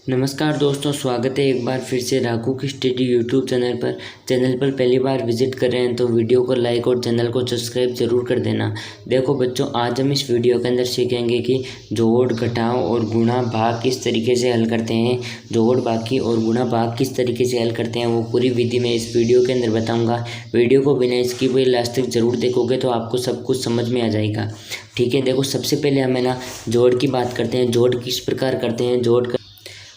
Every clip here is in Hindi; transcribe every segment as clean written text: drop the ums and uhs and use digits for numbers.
नमस्कार दोस्तों, स्वागत है एक बार फिर से राघू की स्टडी यूट्यूब चैनल पर पहली बार विजिट कर रहे हैं तो वीडियो को लाइक और चैनल को सब्सक्राइब जरूर कर देना। देखो बच्चों, आज हम इस वीडियो के अंदर सीखेंगे कि जोड़, घटाव और गुणा भाग किस तरीके से हल करते हैं। जोड़, बाकी और गुणा भाग किस तरीके से हल करते हैं वो पूरी विधि मैं इस वीडियो के अंदर बताऊँगा। वीडियो को बिना स्किप हुए लास्ट तक जरूर देखोगे तो आपको सब कुछ समझ में आ जाएगा। ठीक है, देखो सबसे पहले हमें जोड़ की बात करते हैं। जोड़ किस प्रकार करते हैं।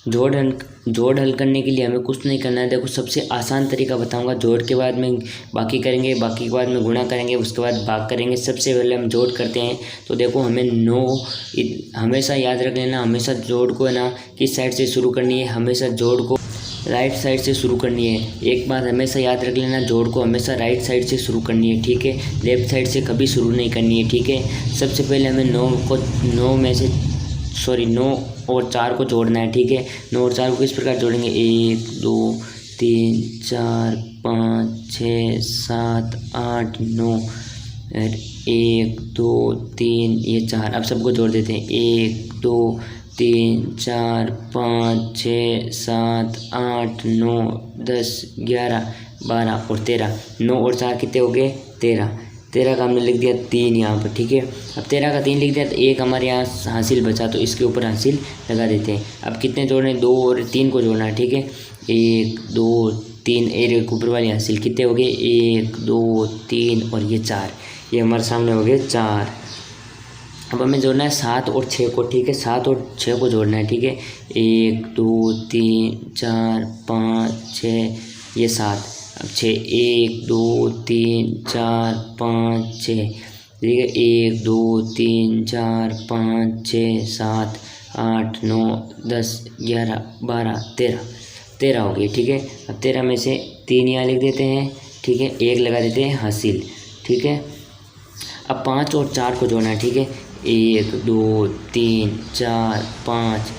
जोड़ हल करने के लिए हमें कुछ नहीं करना है। देखो सबसे आसान तरीका बताऊंगा। जोड़ के बाद में बाकी करेंगे, बाकी के बाद में गुणा करेंगे, उसके बाद भाग करेंगे। सबसे पहले हम जोड़ करते हैं तो देखो हमें 9 हमेशा याद रख लेना। हमेशा जोड़ को है ना किस साइड से शुरू करनी है, हमेशा जोड़ को राइट साइड से शुरू करनी है। एक बात हमेशा याद रख लेना, जोड़ को हमेशा राइट साइड से शुरू करनी है। ठीक है, लेफ्ट साइड से कभी शुरू नहीं करनी है। ठीक है, सबसे पहले हमें 9 और 4 को जोड़ना है। ठीक है, 9 और 4 को किस प्रकार जोड़ेंगे। 1 2 3 4 5 6 7 8 9 और 1 2 3 ये 4। अब सबको जोड़ देते हैं। 1 2 3 4 5 6 7 8 9 10 11 12 और 13। 9 और 4 कितने हो गए। 13 का हमने लिख दिया 3 यहाँ पर। ठीक है, अब 13 का 3 लिख दिया तो एक हमारे यहाँ हासिल बचा तो इसके ऊपर हासिल लगा देते हैं। अब कितने जोड़ने, 2 और 3 को जोड़ना है। ठीक है, 1 2 3 एक ऊपर वाली हासिल कितने हो गए। 1 2 3 और ये 4, ये हमारे सामने हो गए 4। अब हमें जोड़ना है 7 और 6 को। ठीक है, 7 और 6 को जोड़ना है। ठीक है, 1 2 3 4 5 6 ये 7। अब 6 1 2 3 4 5 6। ठीक है, 1 2 3 4 5 6 7 8 9 10 11 12 13 हो गई। ठीक है, अब 13 में से 3 यहाँ लिख देते हैं। ठीक है, 1 लगा देते हैं हासिल। ठीक है, अब 5 और 4 को जोड़ना है। ठीक है, 1 2 3 4 5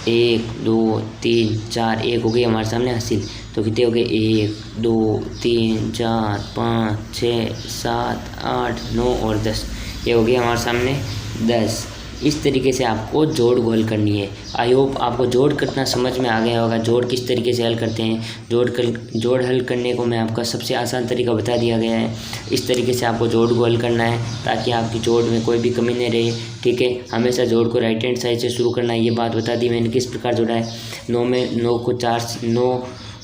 1 2 3 4 1 हो गई हमारे सामने हासिल। तो कितने हो गए। 1 2 3 4 5 6 7 8 9 और 10, ये हो गया हमारे सामने 10। इस तरीके से आपको जोड़ को हल करनी है। आई होप आपको जोड़ करना समझ में आ गया होगा। जोड़ किस तरीके से हल करते हैं। जोड़ हल करने को मैं आपका सबसे आसान तरीका बता दिया गया है। इस तरीके से आपको जोड़ को हल करना है ताकि आपकी जोड़ में कोई भी कमी नहीं रहे। ठीक है, हमेशा जोड़ को राइट हैंड साइड से शुरू करना है। ये बात बता दी मैंने किस प्रकार जोड़ा है। 9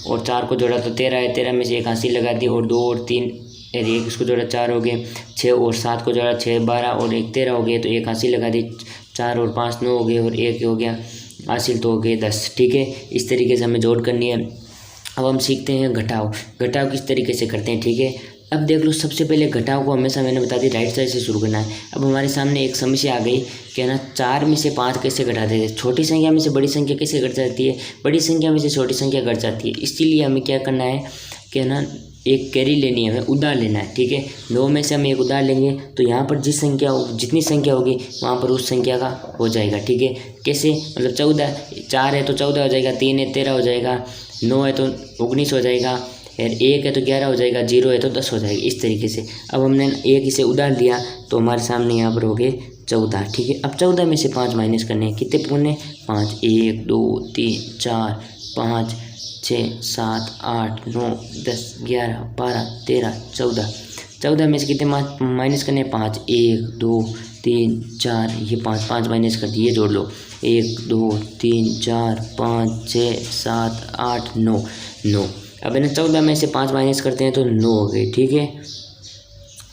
और 4 को जोड़ा तो 13 है। 13 में से एक हासिल लगा दी और 2 और 3 और 1 इसको जोड़ा 4 हो गए। 6 और 7 को जोड़ा 6 12 और 1 13 हो गए तो एक हासिल लगा दी। 4 और 5 9 हो गए और 1 हो गया हासिल तो हो गए 10। ठीक है, इस तरीके से हमें जोड़ करनी है। अब हम सीखते हैं घटाव किस तरीके से करते हैं। ठीक है, अब देख लो सबसे पहले घटाव को हमेशा मैंने बता दी राइट साइड से शुरू करना है। अब हमारे सामने एक समस्या आ गई कि ना 4 में से 5 कैसे घटाते थे। छोटी संख्या में से बड़ी संख्या कैसे घट जाती है, बड़ी संख्या में से छोटी संख्या घट जाती है। इसीलिए हमें क्या करना है कि ना एक कैरी लेनी है, हमें उधार लेना है। ठीक है, 9 में से हम एक उधार लेंगे तो यहाँ पर जितनी संख्या होगी वहाँ पर उस संख्या का हो जाएगा। ठीक है, कैसे, मतलब 14, 4 है तो 14 हो जाएगा, 3 है 13 हो जाएगा, 9 है तो 19 हो जाएगा, और 1 है तो 11 हो जाएगा, 0 है तो 10 हो जाएगा। इस तरीके से अब हमने एक इसे उधार दिया तो हमारे सामने यहाँ पर हो गए 14। ठीक है, अब 14 में से 5 माइनस करने हैं। कितने पूर्ण 5 1 2 3 4 5 6 7 8 9 10 11 12 13 14। 14 में से कितने माइनस करने हैं। 5 1 2 3 4 ये 5 माइनस कर दिए, जोड़ लो। 1 2 3 4 5 6 7 8 9। अब इन्हें 14 में से 5 माइनस करते हैं तो 9 हो गए। ठीक है,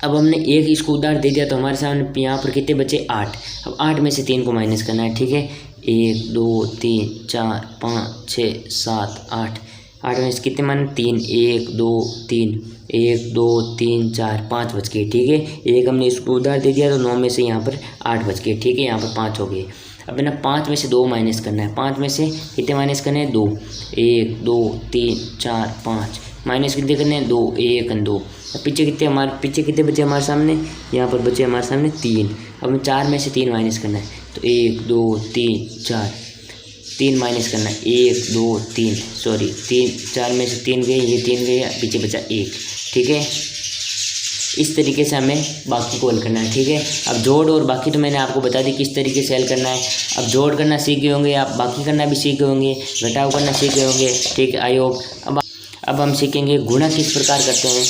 अब हमने एक इसको उधार दे दिया तो हमारे सामने यहाँ पर कितने बचे 8। अब 8 में से 3 को माइनस करना है। ठीक है, 1 2 3 4 5 6 7 8। 8 में से कितने मान 3 1 2 3 1 2 3 4 5 बच गए। ठीक है, एक हमने इसको उधार दे दिया तो 9 में से यहाँ पर 8 बच गए। ठीक है, यहाँ पर 5 हो गए। अब ना 5 में से 2 माइनस करना है। 5 में से कितने माइनस करने हैं 2 1 2 3 4 5 माइनस कितने करने हैं 2 1 2। अब पीछे कितने बचे हमारे सामने, यहाँ पर बचे हमारे सामने 3। अब हमें 4 में से 3 माइनस करना है तो 1 2 3 4 3 माइनस करना है। 1 2 3 4 में से 3 गए, ये 3 गए, पीछे बचा 1। ठीक है, इस तरीके से हमें बाकी को हल करना है, ठीक है। अब जोड़ और बाकी तो मैंने आपको बता दी किस तरीके से हल करना है। अब जोड़ करना सीख गए होंगे आप, बाकी करना भी सीख गए होंगे, घटाव करना सीख गए होंगे, ठीक है। आई होप अब हम सीखेंगे गुणा किस प्रकार करते हैं।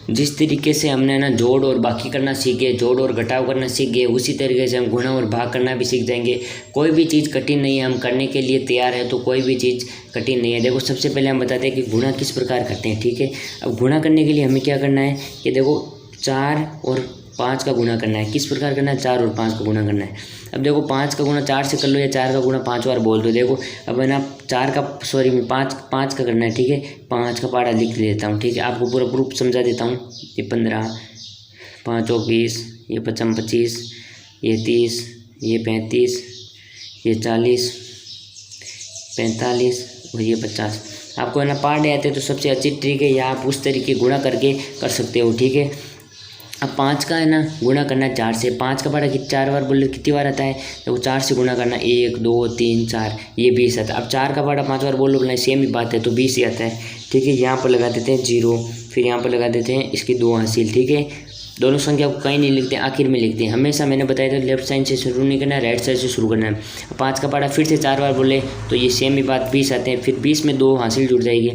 जिस तरीके से हमने ना जोड़ और बाकी करना सीखे, जोड़ और घटाव करना सीख गए, उसी तरीके से हम गुणा और भाग करना भी सीख जाएंगे। कोई भी चीज़ कठिन नहीं है, हम करने के लिए तैयार है, तो कोई भी चीज़ कठिन नहीं है। देखो सबसे पहले हम बताते हैं कि गुणा किस प्रकार करते हैं, ठीक है। अब गुणा करने के लिए हमें क्या करना है कि देखो 4 और 5 का गुणा करना है। किस प्रकार करना है, 4 और 5 का गुणा करना है। अब देखो 5 का गुणा 4 से कर लो या 4 का गुणा 5 बार बोल दो। देखो अब है ना 5 का करना है, ठीक है। 5 का पहाड़ा लिख लेता हूँ, ठीक है। आपको पूरा प्रूफ समझा देता हूँ। ये 15, 5 और 20, ये 55, 25, ये 30, ये 35, ये 40, 45 और ये 50। आपको है ना पहाड़े आते हैं तो सबसे अच्छी ट्रिक है, या आप उस तरीके गुणा करके कर सकते हो, ठीक है। अब 5 का है ना गुणा करना है 4 से। 5 का पहाड़ा 4 बार बोले कितनी बार आता है, तो 4 से गुणा करना 1 2 3 4, ये 20 आता है। अब 4 का पहाड़ा 5 बार बोलो बोलना सेम ही बात है, तो 20 ही आता है, ठीक है। यहाँ पर लगा देते हैं 0, फिर यहाँ पर लगा देते हैं इसकी 2 हासिल, ठीक है। दोनों संख्या को कहीं नहीं लिखते, आखिर में लिखते हैं। हमेशा मैंने बताया था लेफ्ट साइड से शुरू नहीं करना है, राइट साइड से शुरू करना है। 5 का पहाड़ा फिर से 4 बार बोले तो ये सेम ही बात 20 आते हैं, फिर 20 में 2 हासिल जुड़ जाएगी,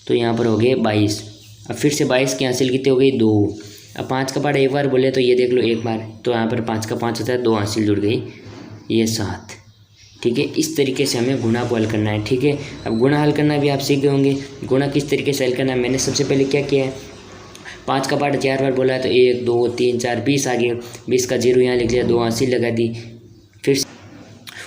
तो यहाँ पर हो गए 22। अब फिर से 22 की हासिल कितनी हो गई, 2। अब 5 का पहाड़ा एक बार बोले तो ये देख लो एक बार, तो यहाँ पर 5 का 5 होता है, 2 हासिल जुड़ गई, ये 7, ठीक है। इस तरीके से हमें गुणा को हल करना है, ठीक है। अब गुणा हल करना भी आप सीख गए होंगे। गुणा किस तरीके से हल करना है, मैंने सबसे पहले क्या किया है, 5 का पहाड़ा 4 बार बोला है तो 1 2 3 4 20 आ गए। 20 का 0 यहाँ लिख लिया, 2 हासिल लगा दी। फिर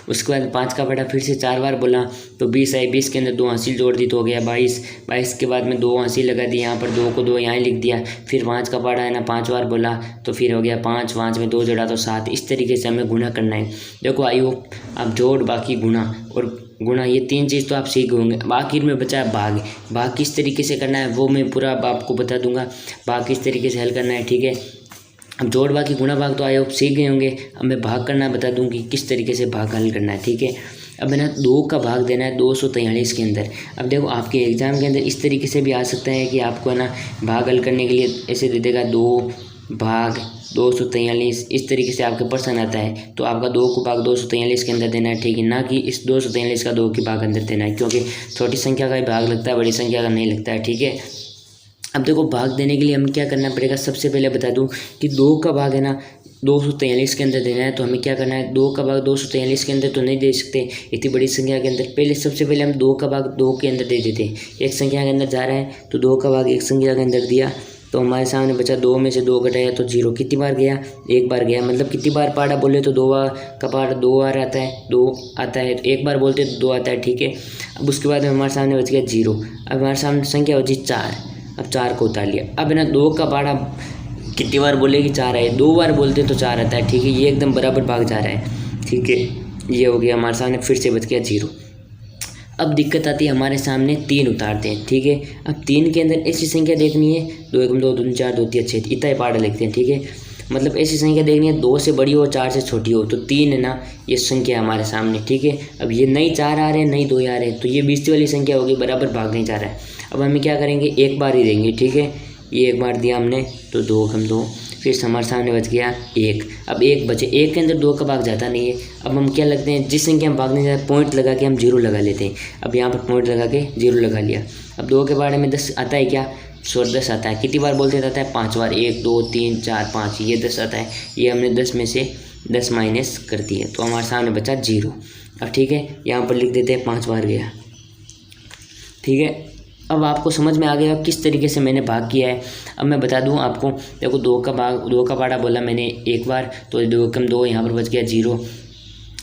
उसके बाद 5 का पहाड़ा फिर से 4 बार बोला तो 20 आई, 20 के अंदर 2 हासिल जोड़ दी तो हो गया 22। 22 के बाद में 2 हासिल लगा दी, यहाँ पर 2 को 2 यहाँ लिख दिया। फिर 5 का पहाड़ा है ना 5 बार बोला तो फिर हो गया 5, 5 में 2 जोड़ा तो 7। इस तरीके से हमें गुणा करना है। देखो आई होप आप जोड़ बाकी गुणा और गुणा ये 3 चीज़ तो आप सीख होंगे। आखिर में बचा है भाग। भाग किस तरीके से करना है वो मैं पूरा आपको बता दूंगा, भाग किस तरीके से हल करना है, ठीक है। अब जोड़ बाकी गुणा भाग तो आए सीख गए होंगे। अब मैं भाग करना बता दूं कि किस तरीके से भाग हल करना है, ठीक है। अब है ना 2 का भाग देना है 243 के अंदर। अब देखो आपके एग्ज़ाम के अंदर इस तरीके से भी आ सकता है कि आपको है ना भाग हल करने के लिए ऐसे दे देगा 2 भाग 243, इस तरीके से आपके प्रश्न आता है तो आपका 2 को भाग 243 के अंदर देना है, ठीक है। ना कि इस 243 का 2 के भाग अंदर देना है, क्योंकि छोटी संख्या का ही भाग लगता है, बड़ी संख्या का नहीं लगता है, ठीक है। अब देखो भाग देने के लिए हमें क्या करना पड़ेगा, सबसे पहले बता दूं कि 2 का भाग है ना 243 के अंदर देना है। तो हमें क्या करना है, 2 का भाग 243 के अंदर तो नहीं दे सकते इतनी बड़ी संख्या के अंदर। सबसे पहले हम 2 का भाग 2 के अंदर दे देते हैं। एक संख्या के अंदर जा रहा है तो 2 का भाग एक संख्या के अंदर दिया तो हमारे सामने बचा 2 में से 2 घटाया तो 0। कितनी बार गया, एक बार गया। मतलब कितनी बार पहाड़ा बोले तो 2 का पहाड़ा 2 बार आता है, 2 आता है। तो एक बार बोलते तो 2 आता है, ठीक है। अब उसके बाद हमारे सामने बच गया 0। अब हमारे सामने संख्या बची 4। अब 4 को उतार लिया। अब है ना 2 का पहाड़ा कितनी बार बोले कि 4 आए, 2 बार बोलते तो 4 आता है, ठीक है। ये एकदम बराबर भाग जा रहा है, ठीक है। ये हो गया हमारे सामने, फिर से बच गया 0। अब दिक्कत आती है हमारे सामने 3 उतारते हैं, ठीक है। अब 3 के अंदर ऐसी संख्या देखनी है 2 1 2 3 4 2 3 6 इतना ही पहाड़ा लिखते हैं, ठीक है। मतलब ऐसी संख्या देखनी है 2 से बड़ी हो 4 से छोटी हो। तो 3 है ना ये संख्या हमारे सामने, ठीक है। अब ये नई 4 आ रहे हैं, नई 2 आ रहे हैं, तो ये 20 वाली संख्या होगी, बराबर भाग नहीं जा रहा है। अब हमें क्या करेंगे, एक बार ही देंगे, ठीक है। ये एक बार दिया हमने तो 2 कम 2, फिर हमारे सामने बच गया 1। अब 1 बचे, 1 के अंदर 2 का भाग जाता नहीं है। अब हम क्या लगते हैं, जिस संख्या हम भागने जाते हैं पॉइंट लगा के हम 0 लगा लेते हैं। अब यहाँ पर पॉइंट लगा के 0 लगा लिया। अब 2 के बारे में 10 आता है क्या, 10 आता है। कितनी बार बोलते रहता है, 5 बार। 1 2 3 4 5 ये 10 आता है। ये हमने 10 में से 10 माइनस कर दिया तो हमारे सामने बचा 0। अब ठीक है, यहाँ पर लिख देते हैं 5 बार गया, ठीक है। अब आपको समझ में आ गया किस तरीके से मैंने भाग किया है। अब मैं बता दूं आपको, देखो 2 का पहाड़ा बोला मैंने एक बार तो 2 कम 2 यहाँ पर बच गया 0।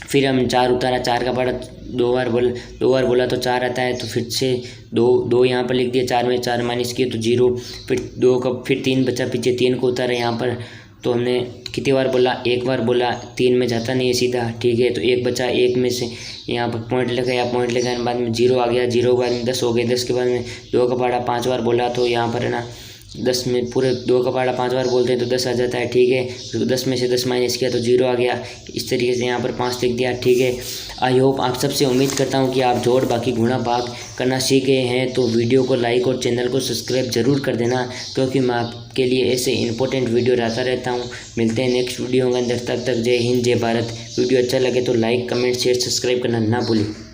फिर हम 4 उतारा, 4 का पहाड़ा 2 बार बोला तो 4 आता है। तो फिर से 2 यहाँ पर लिख दिया, 4 में 4 माइनस किए तो 0। फिर 3 बचा पीछे, 3 को उतारा यहाँ पर तो हमने कितनी बार बोला, एक बार बोला। 3 में जाता नहीं है सीधा, ठीक है। तो 1 बचा, 1 में से यहाँ पर पॉइंट लगाया, पॉइंट लगाने के बाद में 0 आ गया। 0 के बाद में 10 हो गए। 10 के बाद में 2 का पहाड़ा 5 बार बोला तो यहाँ पर है ना 10 में पूरे 2 का पहाड़ा 5 बार बोलते हैं तो 10 आ जाता है, ठीक है। तो 10 में से 10 माइनस किया तो 0 आ गया। इस तरीके से यहाँ पर 5 लिख दिया, ठीक है। आई होप आप सबसे उम्मीद करता हूँ कि आप जोड़ बाकी गुणा भाग करना सीख गए हैं। तो वीडियो को लाइक और चैनल को सब्सक्राइब ज़रूर कर देना, क्योंकि मैं आपके लिए ऐसे इंपॉर्टेंट वीडियो लाता रहता हूँ। मिलते हैं नेक्स्ट वीडियो के अंदर, तब तक जय हिंद जय भारत। वीडियो अच्छा लगे तो लाइक कमेंट शेयर सब्सक्राइब करना ना भूलें।